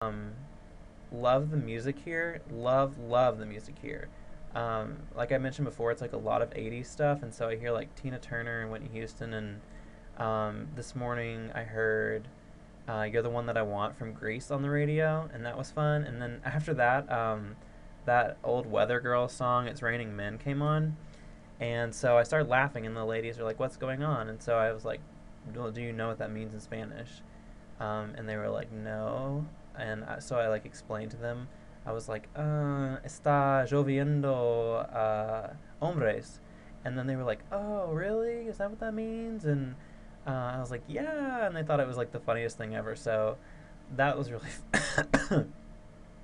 Um, love the music here. Love the music here. Like I mentioned before, it's like a lot of 80s stuff, and so I hear like Tina Turner and Whitney Houston. And this morning I heard "You're the One That I Want" from Grease on the radio, and that was fun. And then after that, that old Weather Girl song "It's Raining Men" came on, and so I started laughing, and the ladies were like, "What's going on?" And so I was like, "Well, do you know what that means in Spanish?" And they were like, "No." And so I like explained to them. I was like, "Está lloviendo, hombres," and then they were like, "Oh, really? Is that what that means?" And I was like, "Yeah," and they thought it was like the funniest thing ever. So that was really,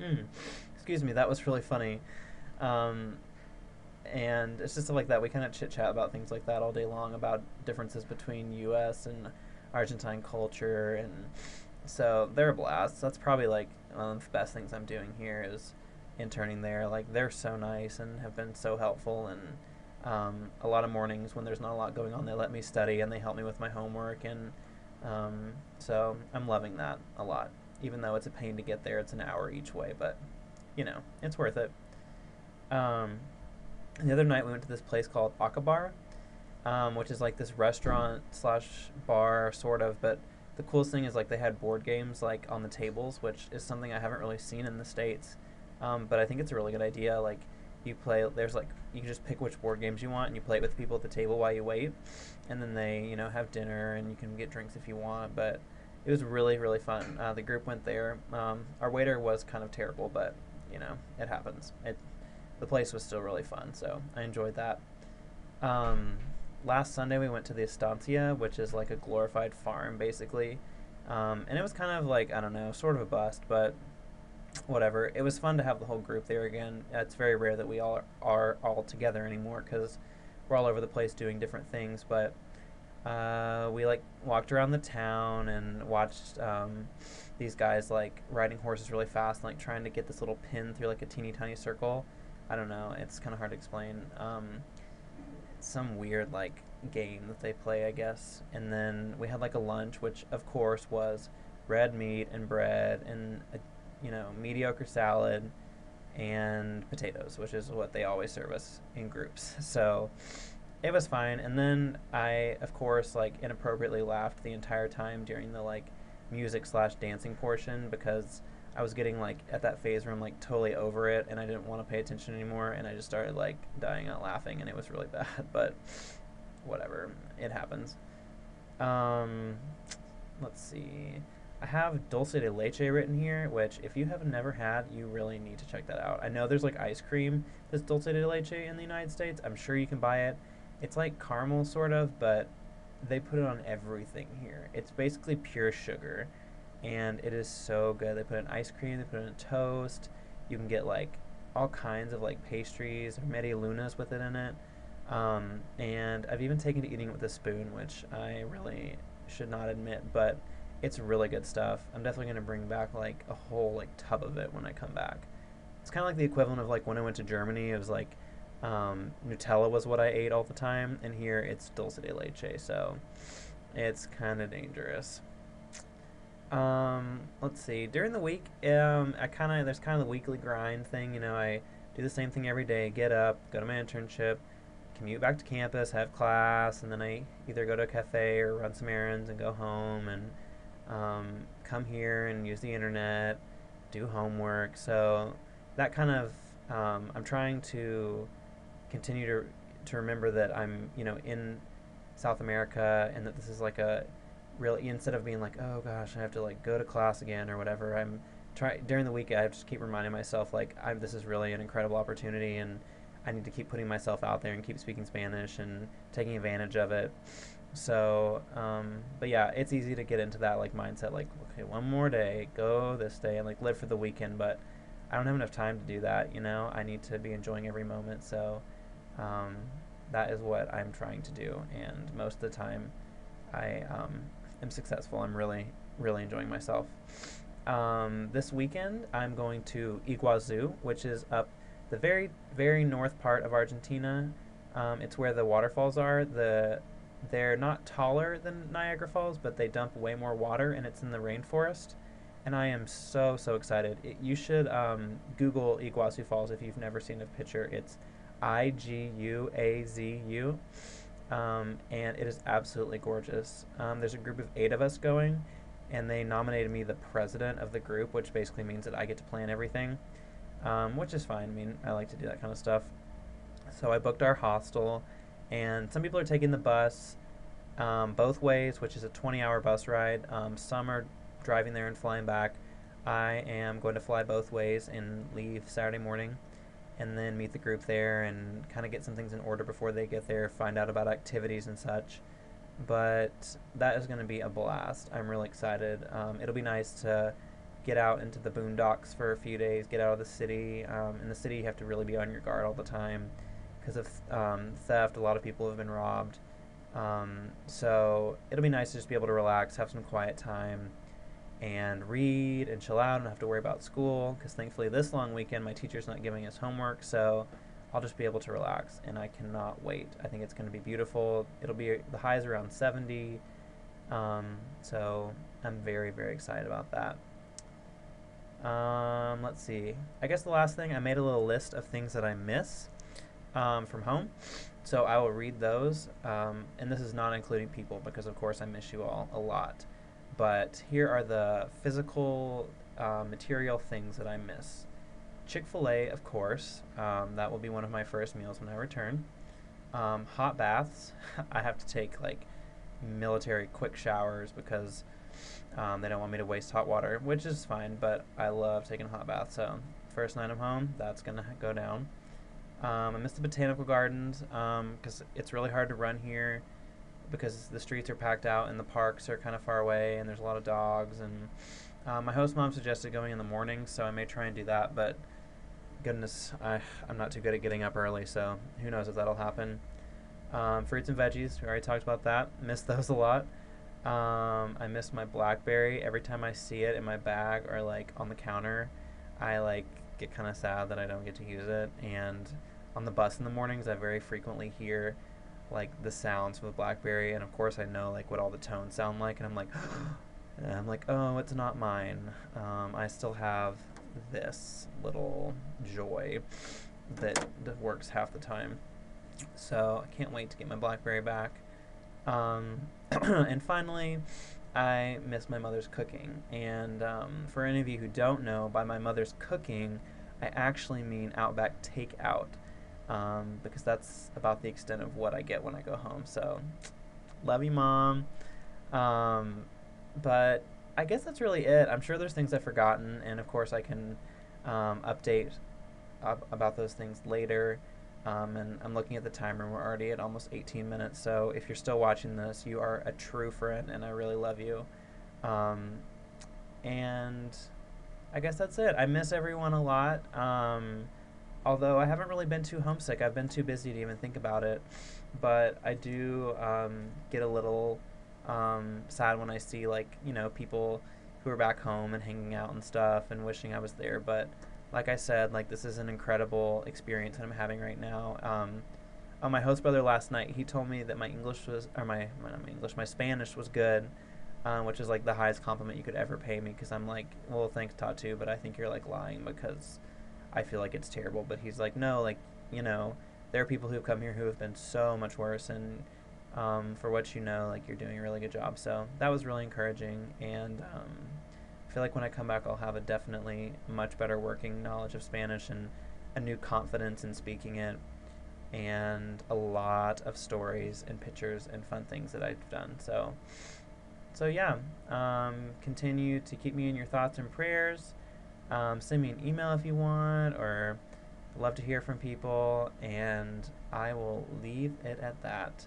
mm, excuse me, that was really funny. Um, and it's just stuff like that. We kind of chit chat about things like that all day long, about differences between U.S. and Argentine culture, and so they're a blast. That's probably like one of the best things I'm doing here is interning there. Like they're so nice and have been so helpful, and a lot of mornings when there's not a lot going on, they let me study and they help me with my homework, and so I'm loving that a lot. Even though it's a pain to get there, it's an hour each way, but it's worth it. Um, the other night we went to this place called Akabar, which is like this restaurant slash bar sort of. But the coolest thing is like they had board games like on the tables, which is something I haven't really seen in the states. But I think it's a really good idea. Like you play, there's like you can just pick which board games you want, and you play it with people at the table while you wait, and then they have dinner, and you can get drinks if you want. But it was really fun. The group went there. Our waiter was kind of terrible, but it happens. The place was still really fun, so I enjoyed that. Um, Last Sunday we went to the Estancia, which is like a glorified farm, basically. And it was kind of like, I don't know, sort of a bust, but whatever. It was fun to have the whole group there again. It's very rare that we all are all together anymore because we're all over the place doing different things. But we like walked around the town and watched these guys like riding horses really fast, and, like trying to get this little pin through like a teeny tiny circle. I don't know. It's kind of hard to explain. Some weird like game that they play, I guess. And then we had like a lunch, which of course was red meat and bread and a mediocre salad and potatoes, which is what they always serve us in groups. So it was fine. And then I, of course, like inappropriately laughed the entire time during the like music slash dancing portion because I was getting like at that phase where I'm like totally over it and I didn't want to pay attention anymore, and I just started like dying out laughing, and it was really bad. But whatever, it happens. Um, let's see. I have dulce de leche written here, which if you have never had, you really need to check that out. I know there's like ice cream that's dulce de leche in the United States. I'm sure you can buy it. It's like caramel sort of, but they put it on everything here. It's basically pure sugar, and it is so good. They put it in ice cream, they put it in toast. You can get like all kinds of like pastries or media lunas with it in it. And I've even taken to eating it with a spoon, which I really should not admit, but it's really good stuff. I'm definitely going to bring back like a whole like tub of it when I come back. It's kind of like the equivalent of like when I went to Germany. It was like Nutella was what I ate all the time, and here it's dulce de leche, so it's kind of dangerous. Let's see. During the week, I kind of there's kind of the weekly grind thing. I do the same thing every day. Get up, go to my internship, commute back to campus, have class, and then I either go to a cafe or run some errands and go home, and come here and use the internet, do homework. So that kind of I'm trying to continue to remember that I'm in South America, and that this is like a really, instead of being like, oh gosh, I have to like go to class again or whatever. I'm try during the week I have to keep reminding myself like this is really an incredible opportunity, and I need to keep putting myself out there and keep speaking Spanish and taking advantage of it. So, but yeah, it's easy to get into that like mindset, like okay, one more day, go this day, and like live for the weekend. But I don't have enough time to do that. I need to be enjoying every moment. So, um, that is what I'm trying to do, and most of the time, I am successful. I'm really enjoying myself. This weekend, I'm going to Iguazu, which is up the very north part of Argentina. It's where the waterfalls are. They're not taller than Niagara Falls, but they dump way more water, and it's in the rainforest. and I am so so excited. You should Google Iguazu Falls if you've never seen a picture. It's Iguazu, and it is absolutely gorgeous. There's a group of 8 of us going, and they nominated me the president of the group, which basically means that I get to plan everything, which is fine. I mean, I like to do that kind of stuff. So I booked our hostel, and some people are taking the bus both ways, which is a 20-hour bus ride. Some are driving there and flying back. I am going to fly both ways and leave Saturday morning and then meet the group there and kind of get some things in order before they get there, find out about activities and such. But that is going to be a blast. I'm really excited. It'll be nice to get out into the boondocks for a few days, get out of the city. In the city, you have to really be on your guard all the time because of theft. A lot of people have been robbed. So it'll be nice to just be able to relax, have some quiet time, and read and chill out and not have to worry about school because thankfully this long weekend my teacher's not giving us homework, so I'll just be able to relax and I cannot wait. I think it's going to be beautiful. It'll be the highs around 70, so I'm very very excited about that. Let's see. I guess the last thing, I made a little list of things that I miss from home. So I will read those, and this is not including people because, of course, I miss you all a lot. But here are the physical, material things that I miss. Chick-fil-A, of course. That will be one of my first meals when I return. Hot baths. I have to take, like, military quick showers because they don't want me to waste hot water, which is fine, but I love taking a hot bath. So first night I'm home, that's going to go down. I miss the botanical gardens because it's really hard to run here because the streets are packed out and the parks are kind of far away and there's a lot of dogs. And my host mom suggested going in the morning, so I may try and do that. But goodness, I'm not too good at getting up early, so who knows if that'll happen. Fruits and veggies, we already talked about that. Miss those a lot. I miss my BlackBerry. Every time I see it in my bag or like on the counter, I like get kind of sad that I don't get to use it. And on the bus in the mornings, I very frequently hear like the sounds from the BlackBerry, and of course I know like what all the tones sound like, and I'm like, oh, it's not mine. I still have this little joy that works half the time. So I can't wait to get my BlackBerry back. And finally, I miss my mother's cooking. And for any of you who don't know, by my mother's cooking, I actually mean Outback takeout, because that's about the extent of what I get when I go home. So, love you, Mom. But I guess that's really it. I'm sure there's things I've forgotten, and of course I can update about those things later. And I'm looking at the timer, and we're already at almost 18 minutes. So if you're still watching this, you are a true friend, and I really love you. And I guess that's it. I miss everyone a lot. Although I haven't really been too homesick. I've been too busy to even think about it. But I do get a little sad when I see, like, people who are back home and hanging out and stuff and wishing I was there. But like I said, like, this is an incredible experience that I'm having right now. My host brother last night, he told me that my English was, or my Spanish was good, which is like the highest compliment you could ever pay me. Because I'm like, well, thanks, Tatu, but I think you're like lying because I feel like it's terrible. But he's like, no, like, there are people who have come here who have been so much worse, and for what like, you're doing a really good job. So that was really encouraging, and I feel like when I come back, I'll have a definitely much better working knowledge of Spanish and a new confidence in speaking it, and a lot of stories and pictures and fun things that I've done. So yeah, continue to keep me in your thoughts and prayers. Send me an email if you want, or I'd love to hear from people, and I will leave it at that.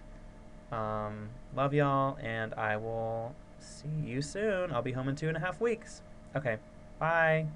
Love y'all, and I will see you soon. I'll be home in 2.5 weeks. Okay, bye.